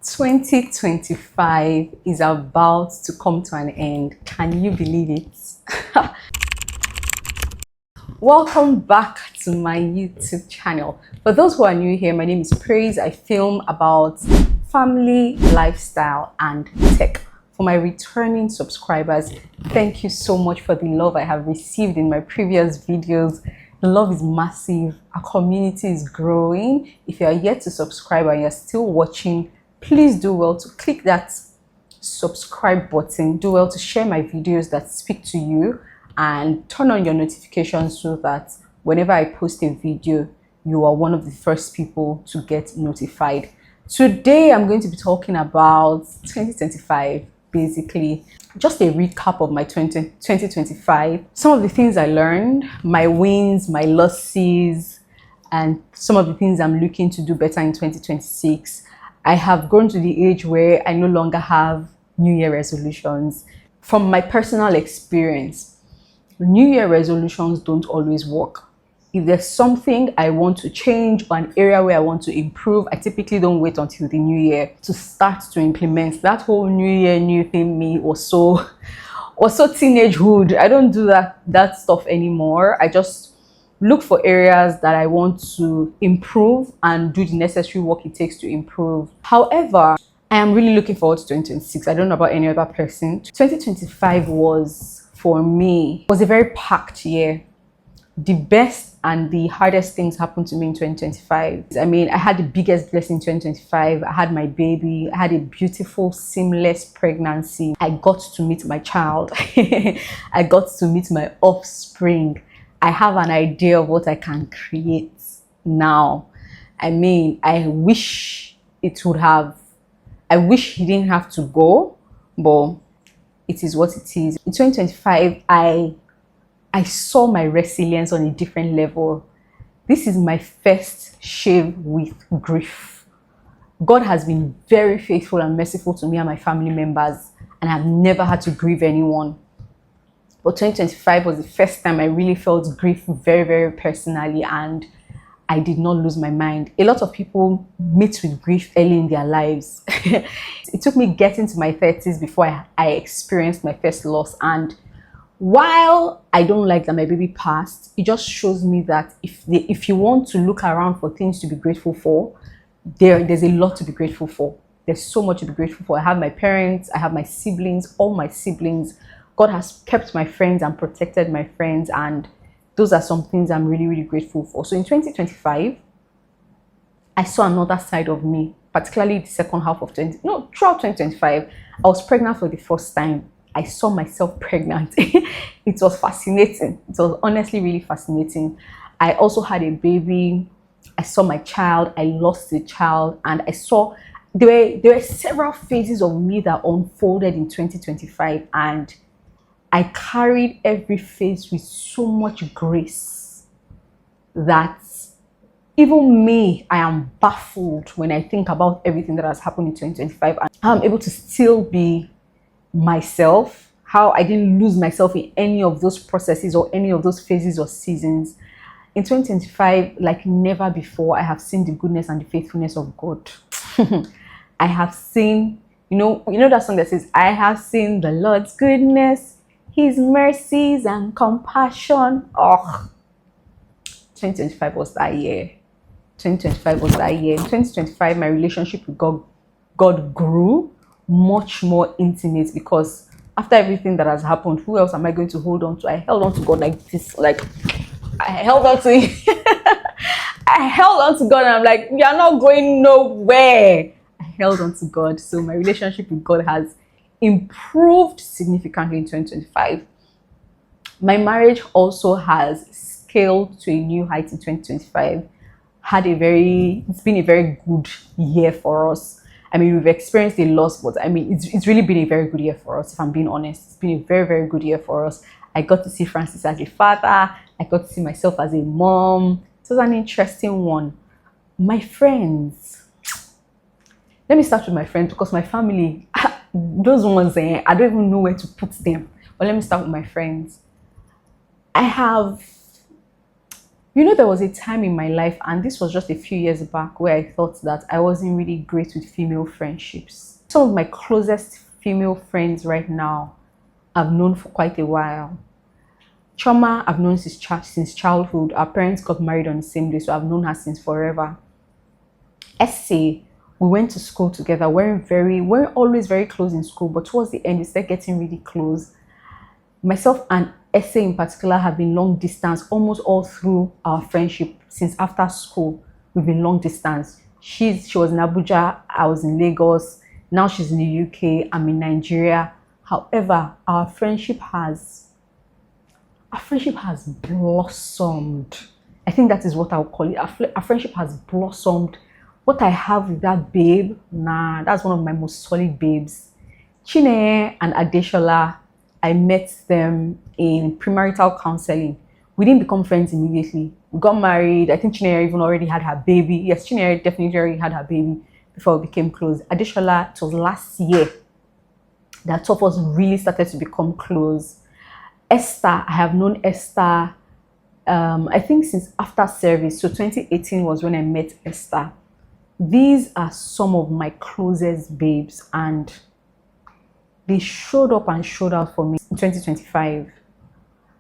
2025 is about to come to an end. Can you believe it? Welcome back to my YouTube channel. For those who are new here, my name is Praise. I film about family, lifestyle, and tech. For my returning subscribers, thank you so much for the love I have received in my previous videos. The love is massive. Our community is growing. If you are yet to subscribe and you're still watching, please do well to click that subscribe button. Do well to share my videos that speak to you and turn on your notifications so that whenever I post a video, you are one of the first people to get notified. Today, I'm going to be talking about 2025, basically just a recap of my 2025. Some of the things I learned, my wins, my losses, and some of the things I'm looking to do better in 2026. I have grown to the age where I no longer have New Year resolutions. From my personal experience, New Year resolutions don't always work. If there's something I want to change or an area where I want to improve, I typically don't wait until the new year to start to implement. That whole new year, new thing me was so teenagehood. I don't do that stuff anymore. I just look for areas that I want to improve and do the necessary work it takes to improve. However, I am really looking forward to 2026. I don't know about any other person. 2025 was, for me, was a very packed year. The best and the hardest things happened to me in 2025. I mean, I had the biggest blessing in 2025. I had my baby. I had a beautiful, seamless pregnancy. I got to meet my child. I got to meet my offspring. I have an idea of what I can create now. I mean, I wish he didn't have to go, but it is what it is. In 2025, I saw my resilience on a different level. This is my first shave with grief. God has been very faithful and merciful to me and my family members, and I've never had to grieve anyone. But 2025 was the first time I really felt grief very, very personally, and I did not lose my mind. A lot of people meet with grief early in their lives. It took me getting to my 30s before I experienced my first loss, and while I don't like that my baby passed, it just shows me that if you want to look around for things to be grateful for, there's a lot to be grateful for. There's so much to be grateful for. I have my parents, I have my siblings, all my siblings. God has kept my friends and protected my friends, and those are some things I'm really, really grateful for. So in 2025, I saw another side of me, particularly the second half of throughout 2025, I was pregnant for the first time. I saw myself pregnant. It was fascinating. It was honestly really fascinating. I also had a baby. I saw my child. I lost the child. And I saw there were several phases of me that unfolded in 2025. And I carried every phase with so much grace that even me, I am baffled when I think about everything that has happened in 2025. And I'm able to still be myself, how I didn't lose myself in any of those processes or any of those phases or seasons. In 2025, like never before, I have seen the goodness and the faithfulness of God. I have seen, you know that song that says, I have seen the Lord's goodness, His mercies and compassion. Oh, 2025 was that year. 2025 was that year. In 2025, my relationship with God grew much more intimate, because after everything that has happened, who else am I going to hold on to? I held on to God like this, like I held on to I held on to God, and I'm like, you're not going nowhere. I held on to God. So my relationship with God has improved significantly in 2025. My marriage also has scaled to a new height in 2025. It's been a very good year for us. I mean, we've experienced a loss, but I mean, it's really been a very good year for us, if I'm being honest. It's been a very, very good year for us. I got to see Francis as a father. I got to see myself as a mom. It was an interesting one. My friends. Let me start with my friends, because my family, those ones, I don't even know where to put them. But let me start with my friends. I have You know, there was a time in my life, and this was just a few years back, where I thought that I wasn't really great with female friendships. Some of my closest female friends right now I've known for quite a while. Choma, I've known since childhood. Our parents got married on the same day, so I've known her since forever. Essay, we went to school together. We're always very close in school, but towards the end, we started getting really close. Myself and Essay in particular have been long distance almost all through our friendship. Since after school, we've been long distance. She was in Abuja, I was in Lagos. Now she's in the UK, I'm in Nigeria. However, our friendship has blossomed. I think that is what I'll call it. Our friendship has blossomed. What I have with that babe, nah, that's one of my most solid babes. Chine and Adeshola, I met them in premarital counseling. We didn't become friends immediately. We got married. I think Chinere even already had her baby. Yes, Chinere definitely already had her baby before we became close. Adeshola, it was last year that two of us really started to become close. Esther, I have known Esther, I think since after service. So 2018 was when I met Esther. These are some of my closest babes, and they showed up and showed out for me in 2025.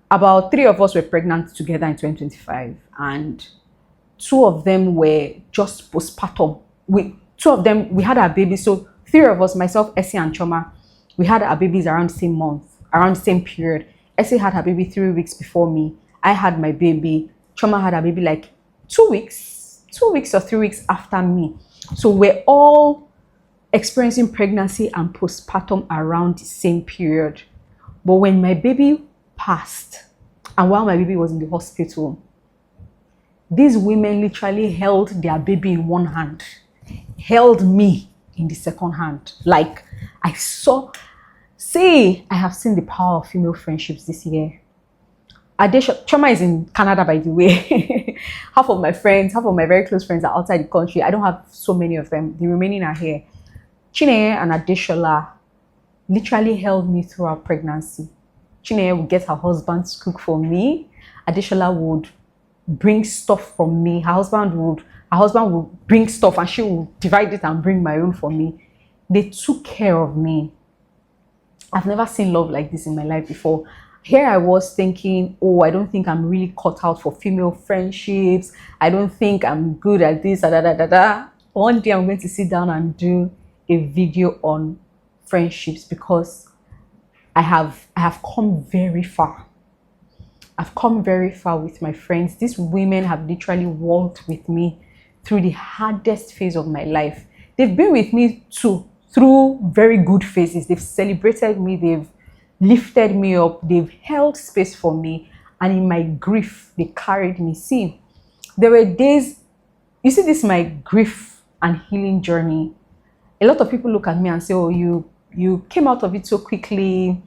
About 3 of us were pregnant together in 2025, and 2 of them were just postpartum. 2 of them, we had our babies. So 3 of us, myself, Essie and Choma, we had our babies around the same month, around the same period. Essie had her baby 3 weeks before me. I had my baby. Choma had her baby like 2 weeks or 3 weeks after me. So we're all experiencing pregnancy and postpartum around the same period. But when my baby passed, and while my baby was in the hospital, these women literally held their baby in one hand, held me in the second hand. Like, I have seen the power of female friendships this year. Choma is in Canada, by the way. Half of my very close friends are outside the country. I don't have so many of them. The remaining are here. Chineye and Adeshola literally held me through our pregnancy. Chineye would get her husband to cook for me. Adeshola would bring stuff from me. Her husband would bring stuff, and she would divide it and bring my own for me. They took care of me. I've never seen love like this in my life before. Here I was thinking, oh, I don't think I'm really cut out for female friendships. I don't think I'm good at this. One day I'm going to sit down and do a video on friendships, because I have come very far. I've come very far with my friends. These women have literally walked with me through the hardest phase of my life. They've been with me too through very good phases. They've celebrated me. They've lifted me up. They've held space for me. And in my grief, they carried me. See, there were days, you see, this is my grief and healing journey. A lot of people look at me and say, oh, you came out of it so quickly.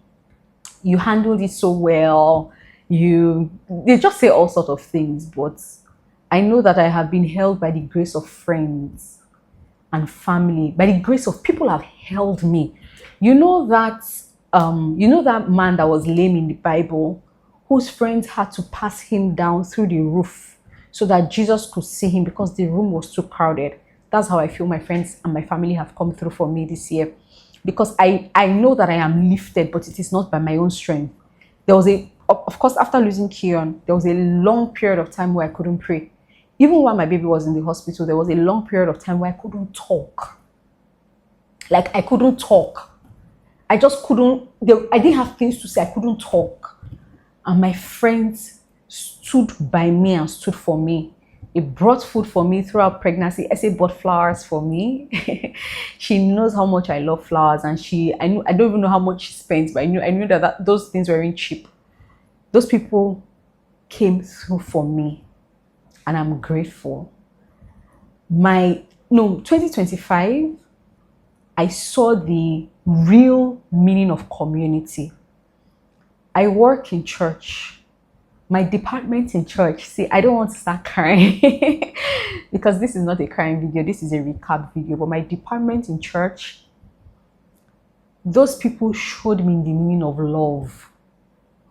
You handled it so well. They just say all sorts of things. But I know that I have been held by the grace of friends and family. By the grace of people have held me. You know that man that was lame in the Bible, whose friends had to pass him down through the roof so that Jesus could see him because the room was too crowded. That's how I feel my friends and my family have come through for me this year. Because I know that I am lifted, but it is not by my own strength. Of course, after losing Keon, there was a long period of time where I couldn't pray. Even while my baby was in the hospital, there was a long period of time where I couldn't talk. Like, I couldn't talk. I just couldn't, I didn't have things to say. I couldn't talk. And my friends stood by me and stood for me. It brought food for me throughout pregnancy. Essie bought flowers for me. She knows how much I love flowers, and I don't even know how much she spends, but I knew that those things weren't cheap. Those people came through for me, and I'm grateful. 2025, I saw the real meaning of community. I work in church. My department in church, see, I don't want to start crying because this is not a crying video, this is a recap video. But my department in church, those people showed me the meaning of love.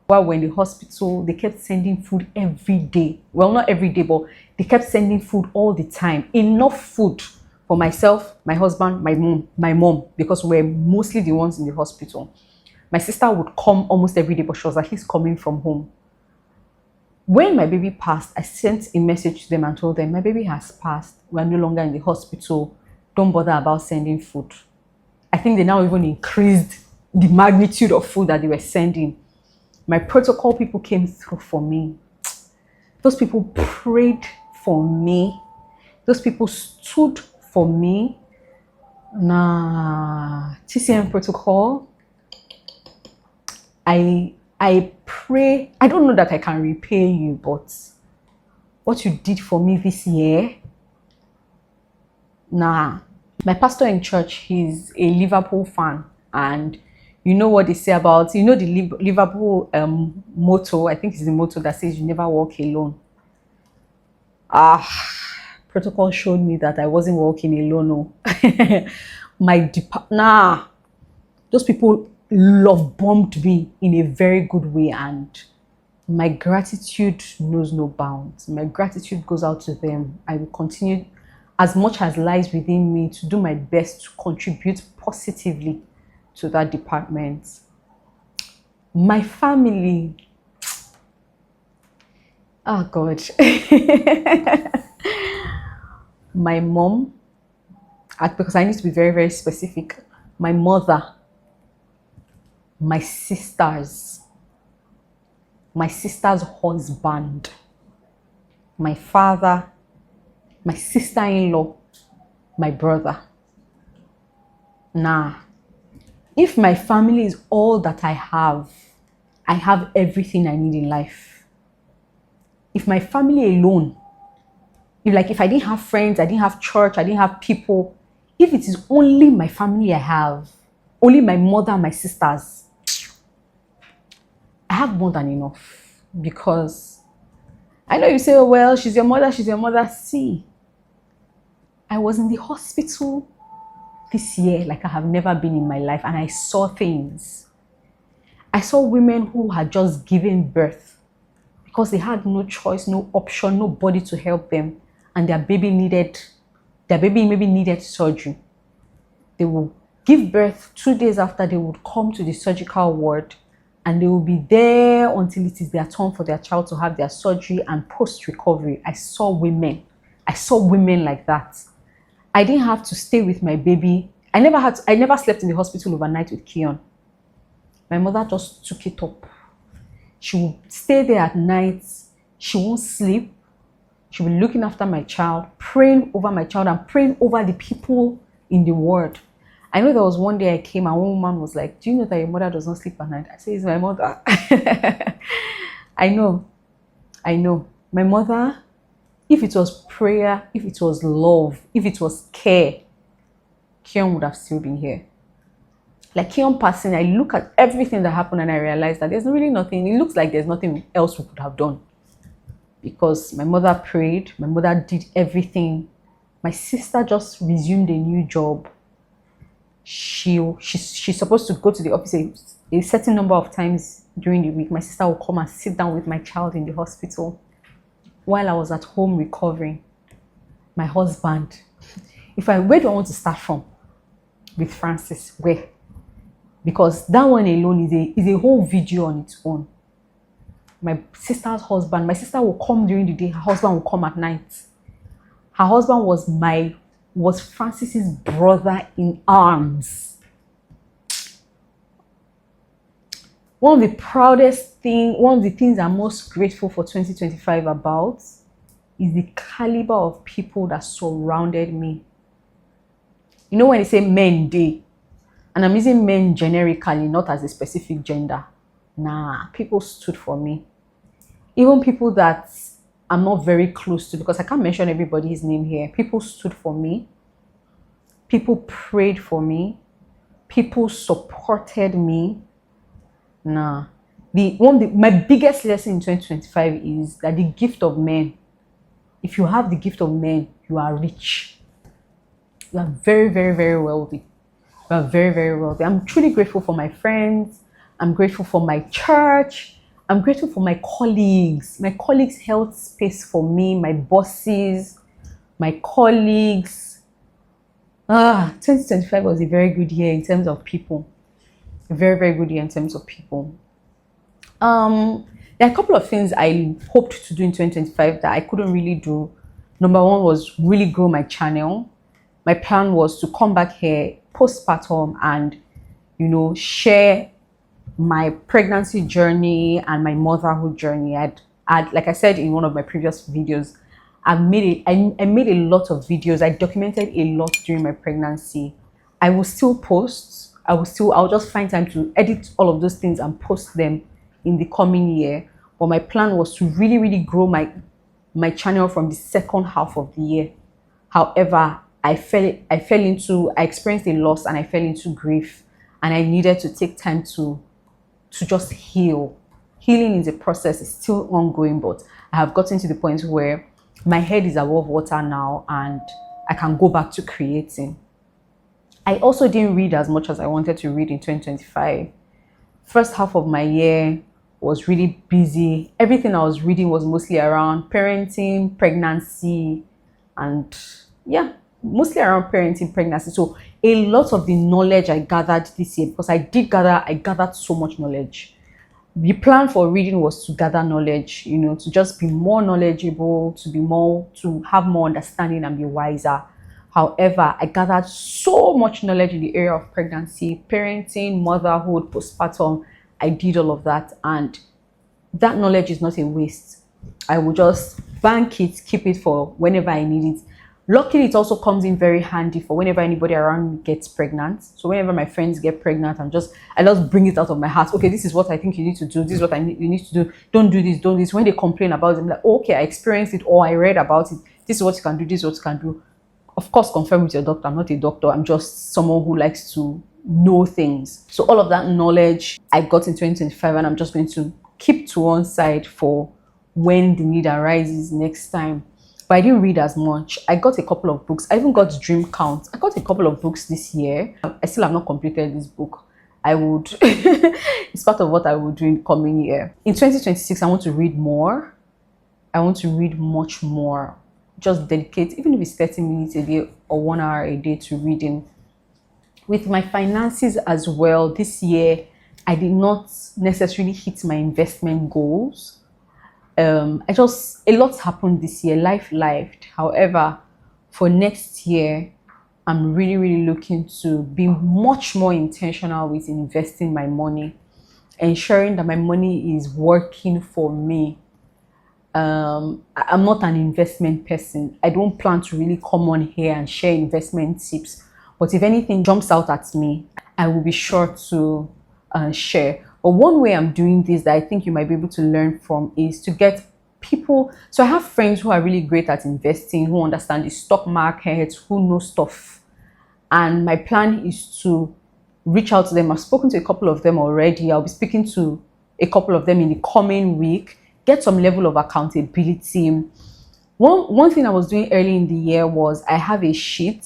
While we're in the hospital, they kept sending food every day. Well, not every day, but they kept sending food all the time. Enough food for myself, my husband, my mom, because we're mostly the ones in the hospital. My sister would come almost every day, but she was at least coming from home. When my baby passed, I sent a message to them and told them, my baby has passed. We're no longer in the hospital. Don't bother about sending food. I think they now even increased the magnitude of food that they were sending. My protocol people came through for me. Those people prayed for me. Those people stood for me. Nah, TCM protocol. I pray. I don't know that I can repay you, but what you did for me this year. Nah. My pastor in church, he's a Liverpool fan, and you know what they say about, the Liverpool motto, I think it's the motto that says you never walk alone. Protocol showed me that I wasn't walking alone. No. Those people love bombed me in a very good way, and my gratitude knows no bounds. My gratitude goes out to them. I will continue as much as lies within me to do my best to contribute positively to that department. My family, oh God. My mom, because I need to be very, very specific. My mother, my sisters, my sister's husband, my father, my sister-in-law, my brother. Nah. If my family is all that I have everything I need in life. If my family alone, if I didn't have friends, I didn't have church, I didn't have people, if it is only my family I have, only my mother and my sisters, I have more than enough. Because I know you say, oh, well, she's your mother. See, I was in the hospital this year like I have never been in my life, and I saw things. I saw women who had just given birth because they had no choice, no option, nobody to help them, and their baby maybe needed surgery. They will give birth 2 days after, they would come to the surgical ward, and they will be there until it is their turn for their child to have their surgery and post-recovery. I saw women like that. I didn't have to stay with my baby. I never slept in the hospital overnight with Keon. My mother just took it up. She would stay there at night. She won't sleep. She'll be looking after my child, praying over my child, and praying over the people in the ward. I know there was one day I came and one woman was like, do you know that your mother does not sleep at night? I say, it's my mother. I know. My mother, if it was prayer, if it was love, if it was care, Keon would have still been here. Like Keon passing, I look at everything that happened and I realize that there's really nothing. It looks like there's nothing else we could have done. Because my mother prayed, my mother did everything. My sister just resumed a new job. She's supposed to go to the office a certain number of times during the week. My sister will come and sit down with my child in the hospital while I was at home recovering. My husband, where do I want to start from? With Francis, where? Because that one alone is a whole video on its own. My sister's husband, my sister will come during the day, her husband will come at night. Her husband was Francis's brother in arms. One of the things I'm most grateful for 2025 about is the caliber of people that surrounded me. You know when they say men day, and I'm using men generically, not as a specific gender. Nah, people stood for me. Even people that I'm not very close to, because I can't mention everybody's name here. People stood for me. People prayed for me. People supported me. Nah. My biggest lesson in 2025 is that the gift of men, if you have the gift of men, you are rich. You are very, very, very wealthy. You are very, very wealthy. I'm truly grateful for my friends. I'm grateful for my church. I'm grateful for my colleagues. My colleagues held space for me, my bosses, my colleagues. 2025 was a very good year in terms of people. A very, very good year in terms of people. There are a couple of things I hoped to do in 2025 that I couldn't really do. Number one was really grow my channel. My plan was to come back here postpartum and, share my pregnancy journey and my motherhood journey. Like I said in one of my previous videos, I made a lot of videos. I documented a lot during my pregnancy. I will still post. I'll just find time to edit all of those things and post them in the coming year. But my plan was to really, really grow my channel from the second half of the year. However, I experienced a loss and I fell into grief, and I needed to take time to just heal. Healing is a process, it's still ongoing, but I have gotten to the point where my head is above water now and I can go back to creating. I also didn't read as much as I wanted to read in 2025. First half of my year was really busy. Everything I was reading was mostly around parenting, pregnancy, and mostly around parenting, pregnancy. So a lot of the knowledge I gathered this year, because I gathered so much knowledge. The plan for reading was to gather knowledge, to just be more knowledgeable, to have more understanding and be wiser. However, I gathered so much knowledge in the area of pregnancy, parenting, motherhood, postpartum. I did all of that, and that knowledge is not a waste. I will just bank it, keep it for whenever I need it. Luckily, it also comes in very handy for whenever anybody around me gets pregnant. So whenever my friends get pregnant, I just bring it out of my heart. Okay, this is what I think you need to do. This is what you need to do. Don't do this, don't do this. When they complain about it, I'm like, oh, okay, I experienced it or I read about it. This is what you can do. This is what you can do. Of course, confirm with your doctor. I'm not a doctor. I'm just someone who likes to know things. So all of that knowledge I got in 2025, and I'm just going to keep to one side for when the need arises next time. But I didn't read as much. I got a couple of books. I even got Dream Count. I got a couple of books this year. I still have not completed this book. I would. It's part of what I will do in the coming year. In 2026, I want to read more. I want to read much more. Just dedicate, even if it's 30 minutes a day or 1 hour a day, to reading. With my finances as well, this year, I did not necessarily hit my investment goals. A lot happened this year. Life lived. However, for next year, I'm really, really looking to be much more intentional with investing my money, ensuring that my money is working for me. I'm not an investment person. I don't plan to really come on here and share investment tips. But if anything jumps out at me, I will be sure to share. But one way I'm doing this that I think you might be able to learn from is to get people. So I have friends who are really great at investing, who understand the stock market, who know stuff. And my plan is to reach out to them. I've spoken to a couple of them already. I'll be speaking to a couple of them in the coming week. Get some level of accountability. One thing I was doing early in the year was I have a sheet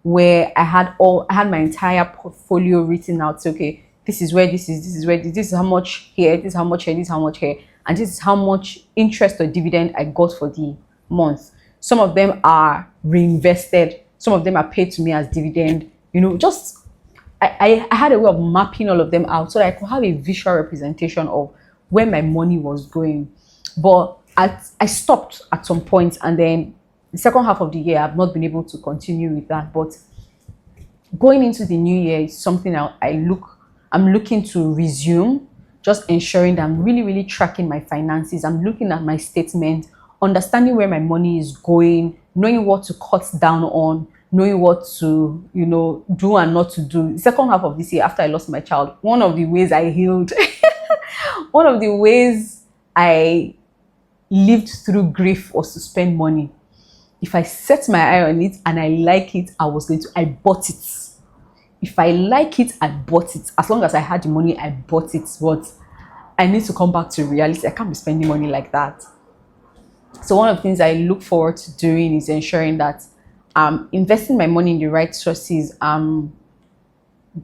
where I had my entire portfolio written out. So, okay, this is where this is how much here, this is how much here, this is how much here, and this is how much interest or dividend I got for the month. Some of them are reinvested, some of them are paid to me as dividend. I had a way of mapping all of them out so that I could have a visual representation of where my money was going. But I stopped at some point, and then the second half of the year I've not been able to continue with that. But going into the new year is something I'm looking to resume, just ensuring that I'm really, really tracking my finances. I'm looking at my statement, understanding where my money is going, knowing what to cut down on, knowing what to, do and not to do. The second half of this year, after I lost my child, one of the ways I healed, one of the ways I lived through grief was to spend money. If I set my eye on it and I like it, I bought it. If I like it, I bought it. As long as I had the money, I bought it. But I need to come back to reality. I can't be spending money like that. So one of the things I look forward to doing is ensuring that I'm investing my money in the right sources. I'm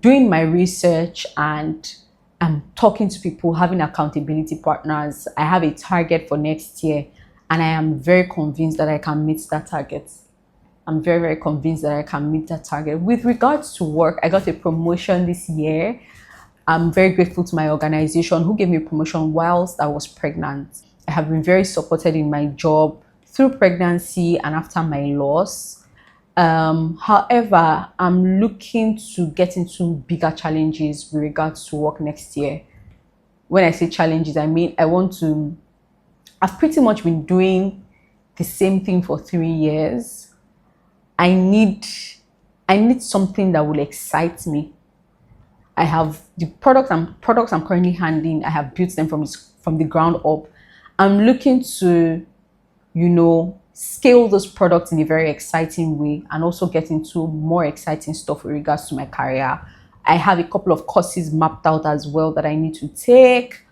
doing my research and I'm talking to people, having accountability partners. I have a target for next year, and I am very convinced that I can meet that target. I'm very, very convinced that I can meet that target. With regards to work, I got a promotion this year. I'm very grateful to my organization who gave me a promotion whilst I was pregnant. I have been very supported in my job through pregnancy and after my loss. However, I'm looking to get into bigger challenges with regards to work next year. When I say challenges, I mean I've pretty much been doing the same thing for 3 years. I need something that will excite me. I have the products I'm currently handling. I have built them from the ground up. I'm looking to, scale those products in a very exciting way and also get into more exciting stuff with regards to my career. I have a couple of courses mapped out as well that I need to take.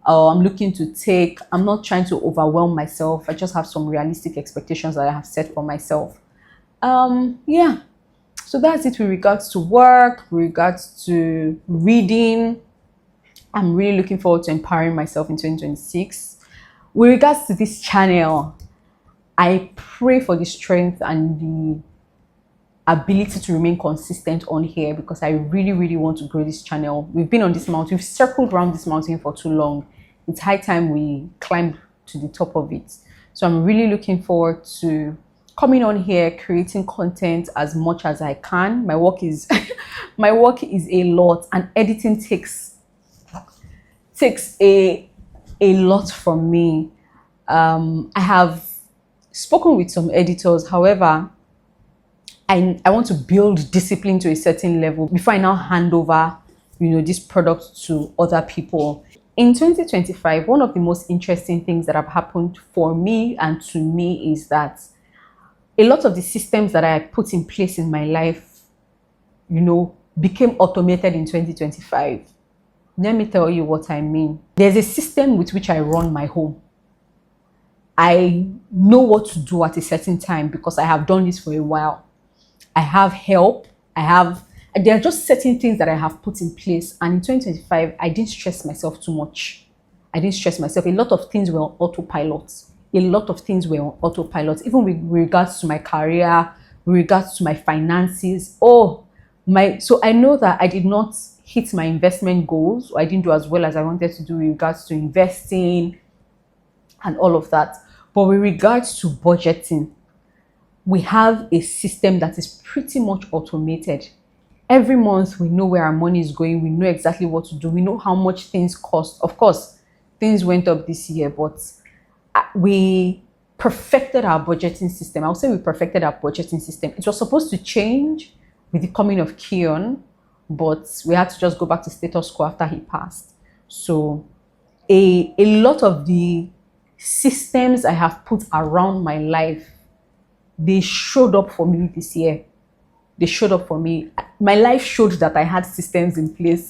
I'm not trying to overwhelm myself. I just have some realistic expectations that I have set for myself. Yeah. So that's it with regards to work, with regards to reading. I'm really looking forward to empowering myself in 2026. With regards to this channel, I pray for the strength and the ability to remain consistent on here, because I really, really want to grow this channel. We've been on this mountain, we've circled around this mountain for too long. It's high time we climb to the top of it. So I'm really looking forward to coming on here, creating content as much as I can. My work is a lot, and editing takes a lot from me. I have spoken with some editors. However, I want to build discipline to a certain level before I now hand over, this product to other people. In 2025, one of the most interesting things that have happened for me and to me is that a lot of the systems that I put in place in my life, became automated in 2025. Let me tell you what I mean. There's a system with which I run my home. I know what to do at a certain time because I have done this for a while. I have help. There are just certain things that I have put in place. And in 2025, I didn't stress myself too much. A lot of things were on autopilot. Even with regards to my career, with regards to my finances. So I know that I did not hit my investment goals, or I didn't do as well as I wanted to do with regards to investing and all of that. But with regards to budgeting, we have a system that is pretty much automated. Every month, we know where our money is going. We know exactly what to do. We know how much things cost. Of course, things went up this year, but we perfected our budgeting system. I would say we perfected our budgeting system. It was supposed to change with the coming of Keon, but we had to just go back to status quo after he passed. So a lot of the systems I have put around my life, they showed up for me this year. They showed up for me. My life showed that I had systems in place.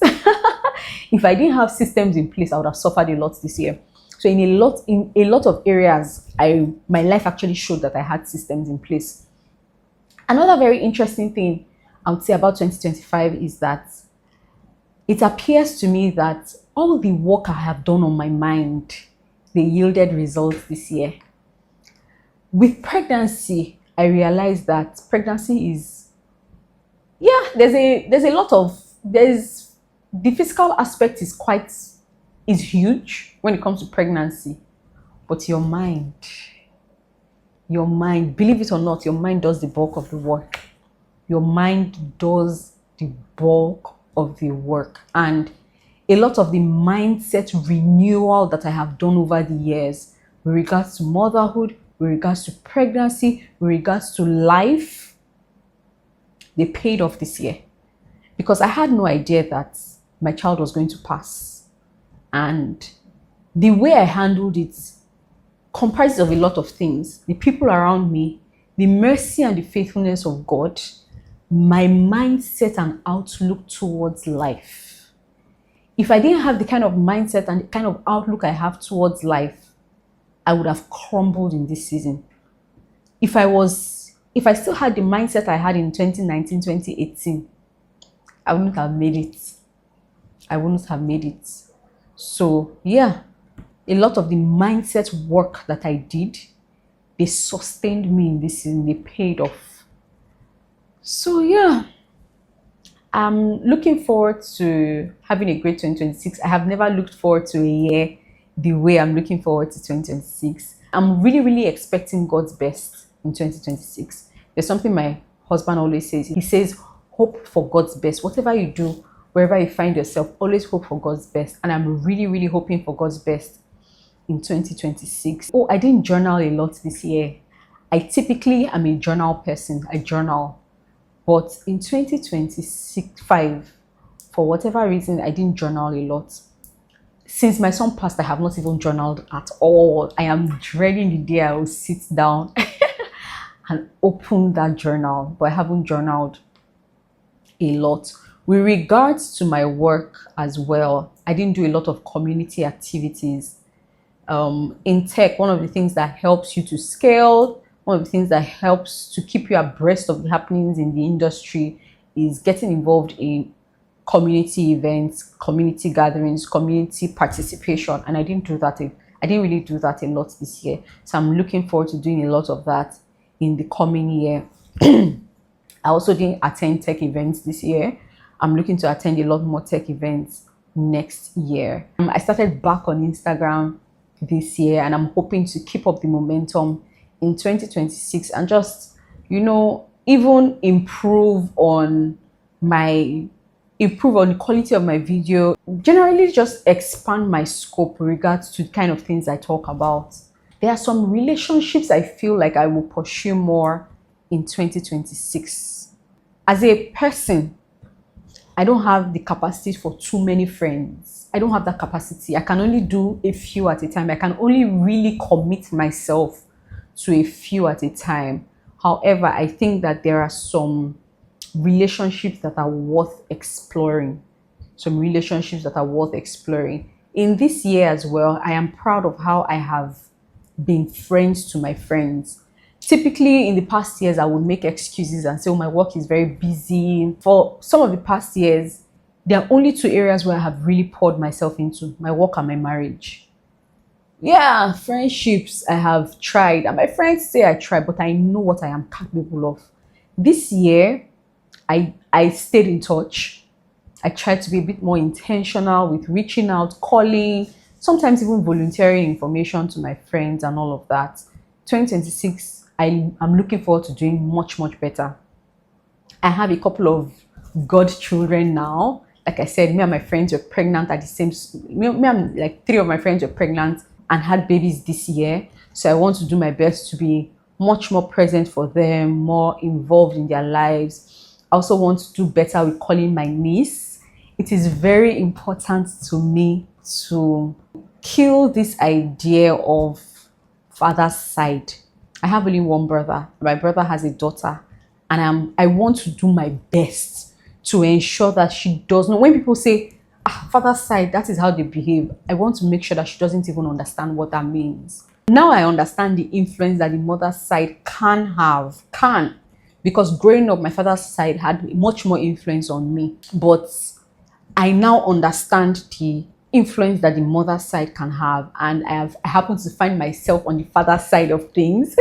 If I didn't have systems in place, I would have suffered a lot this year. So in a lot of areas, my life actually showed that I had systems in place. Another very interesting thing I would say about 2025 is that it appears to me that all the work I have done on my mind, they yielded results this year. With pregnancy, I realized that pregnancy is, the physical aspect is huge when it comes to pregnancy, but your mind, believe it or not, your mind does the bulk of the work. Your mind does the bulk of the work. And a lot of the mindset renewal that I have done over the years with regards to motherhood, with regards to pregnancy, with regards to life, they paid off this year. Because I had no idea that my child was going to pass. And the way I handled it comprises of a lot of things. The people around me, the mercy and the faithfulness of God, my mindset and outlook towards life. If I didn't have the kind of mindset and the kind of outlook I have towards life, I would have crumbled in this season. If I still had the mindset I had in 2019, 2018, I wouldn't have made it. I wouldn't have made it. So yeah, a lot of the mindset work that I did, they sustained me in this season, they paid off. So yeah, I'm looking forward to having a great 2026. I have never looked forward to a year the way I'm looking forward to 2026. I'm really, really expecting God's best in 2026. There's something my husband always says. He says, hope for God's best. Whatever you do, wherever you find yourself, always hope for God's best. And I'm really, really hoping for God's best in 2026. Oh, I didn't journal a lot this year. I typically am a journal person. I journal. But in 2025, for whatever reason, I didn't journal a lot. Since my son passed, I have not even journaled at all. I am dreading the day I will sit down and open that journal, but I haven't journaled a lot. With regards to my work as well, I didn't do a lot of community activities. In tech, one of the things that helps you to scale, one of the things that helps to keep you abreast of the happenings in the industry is getting involved in community events, community gatherings, community participation. And I didn't really do that a lot this year. So I'm looking forward to doing a lot of that in the coming year. I also didn't attend tech events this year. I'm looking to attend a lot more tech events next year. I started back on Instagram this year, and I'm hoping to keep up the momentum in 2026 and just, even improve on the quality of my video, generally just expand my scope with regards to the kind of things I talk about. There are some relationships I feel like I will pursue more in 2026. As a person, I don't have the capacity for too many friends. I don't have that capacity. I can only do a few at a time. I can only really commit myself to a few at a time. However, I think that there are some relationships that are worth exploring. In this year as well, I am proud of how I have been friends to my friends. Typically, in the past years, I would make excuses and say, oh, my work is very busy. For some of the past years, there are only two areas where I have really poured myself into: my work and my marriage. Yeah, friendships I have tried, and my friends say I tried, but I know what I am capable of. This year, I stayed in touch. I tried to be a bit more intentional with reaching out, calling, sometimes even volunteering information to my friends and all of that. 2026, I'm looking forward to doing much, much better. I have a couple of godchildren now. Like I said, me and my friends were pregnant at the same, like 3 of my friends were pregnant and had babies this year. So I want to do my best to be much more present for them, more involved in their lives. I also want to do better with calling my niece. It is very important to me to kill this idea of father's side. I have only one brother. My brother has a daughter, and I want to do my best to ensure that she does not. When people say, father's side, that is how they behave, I want to make sure that she doesn't even understand what that means. Now I understand the influence that the mother's side can, because growing up, my father's side had much more influence on me. But I now understand the influence that the mother's side can have, and I happen to find myself on the father's side of things,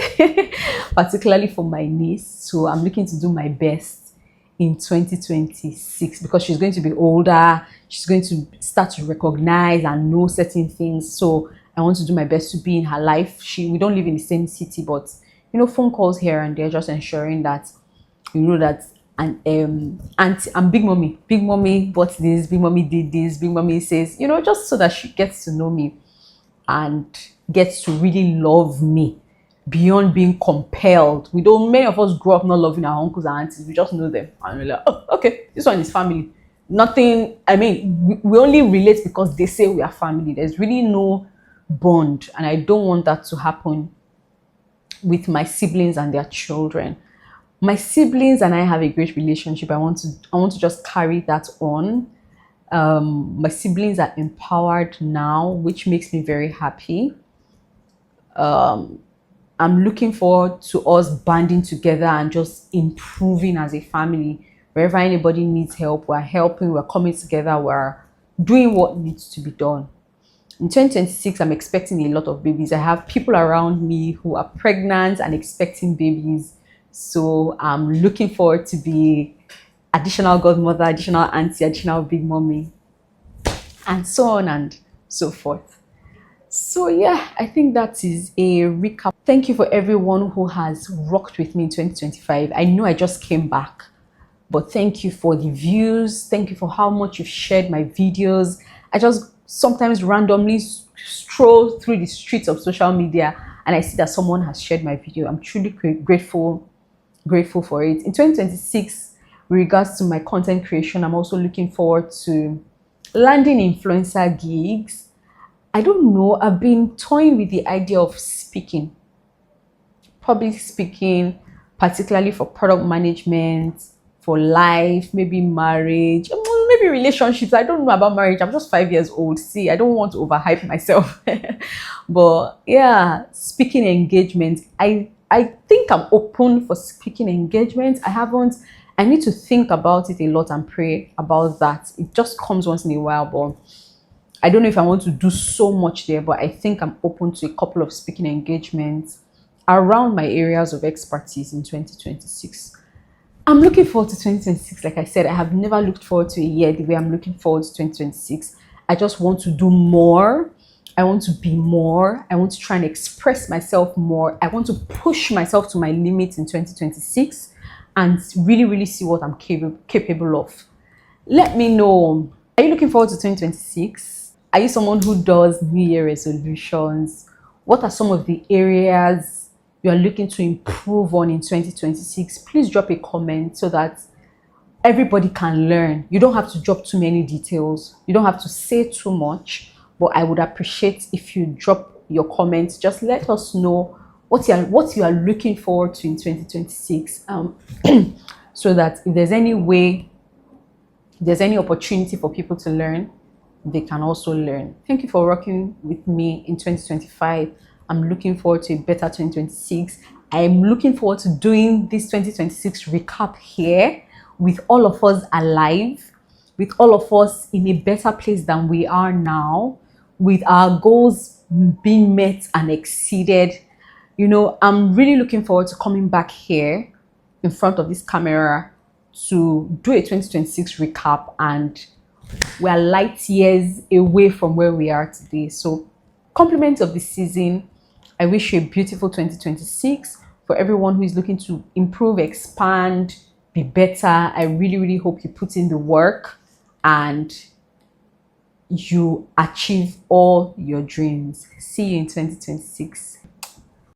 particularly for my niece. So I'm looking to do my best in 2026 because she's going to be older. She's going to start to recognize and know certain things. So I want to do my best to be in her life. We don't live in the same city, but phone calls here and there, just ensuring that that and big mommy bought this, big mommy did this, big mommy says, just so that she gets to know me and gets to really love me beyond being compelled. Many of us grow up not loving our uncles and aunties. We just know them and we're like, oh, okay, this one is family. Nothing, we only relate because they say we are family. There's really no bond, and I don't want that to happen with my siblings and their children. My siblings and I have a great relationship. I want to just carry that on. My siblings are empowered now, which makes me very happy. I'm looking forward to us banding together and just improving as a family. Wherever anybody needs help, we're helping, we're coming together, we're doing what needs to be done. In 2026, I'm expecting a lot of babies. I have people around me who are pregnant and expecting babies. So I'm looking forward to be additional godmother, additional auntie, additional big mommy, and so on and so forth. So yeah, I think that is a recap. Thank you for everyone who has rocked with me in 2025. I know I just came back, but thank you for the views. Thank you for how much you've shared my videos. I just sometimes randomly stroll through the streets of social media and I see that someone has shared my video. I'm truly grateful for it. In 2026, with regards to my content creation, I'm also looking forward to landing influencer gigs. I don't know, I've been toying with the idea of speaking, public speaking, particularly for product management, for life, maybe marriage, maybe relationships. I don't know about marriage. I'm just 5 years old. See, I don't want to overhype myself. But yeah, speaking engagements. I think I'm open for speaking engagements. I need to think about it a lot and pray about that. It just comes once in a while, but I don't know if I want to do so much there, but I think I'm open to a couple of speaking engagements around my areas of expertise in 2026. I'm looking forward to 2026. Like I said, I have never looked forward to a year the way I'm looking forward to 2026. I just want to do more. I want to be more. I want to try and express myself more. I want to push myself to my limits in 2026 and really, really see what I'm capable of. Let me know. Are you looking forward to 2026? Are you someone who does New Year resolutions? What are some of the areas you are looking to improve on in 2026? Please drop a comment so that everybody can learn. You don't have to drop too many details. You don't have to say too much, but I would appreciate if you drop your comments. Just let us know what you are looking forward to in 2026, so that if there's any opportunity for people to learn, they can also learn. Thank you for working with me in 2025. I'm looking forward to a better 2026. I'm looking forward to doing this 2026 recap here with all of us alive, with all of us in a better place than we are now, with our goals being met and exceeded. You know, I'm really looking forward to coming back here in front of this camera to do a 2026 recap, and we are light years away from where we are today. So compliments of the season. I wish you a beautiful 2026. For everyone who is looking to improve, expand, be better, I really, really hope you put in the work and you achieve all your dreams. See you in 2026.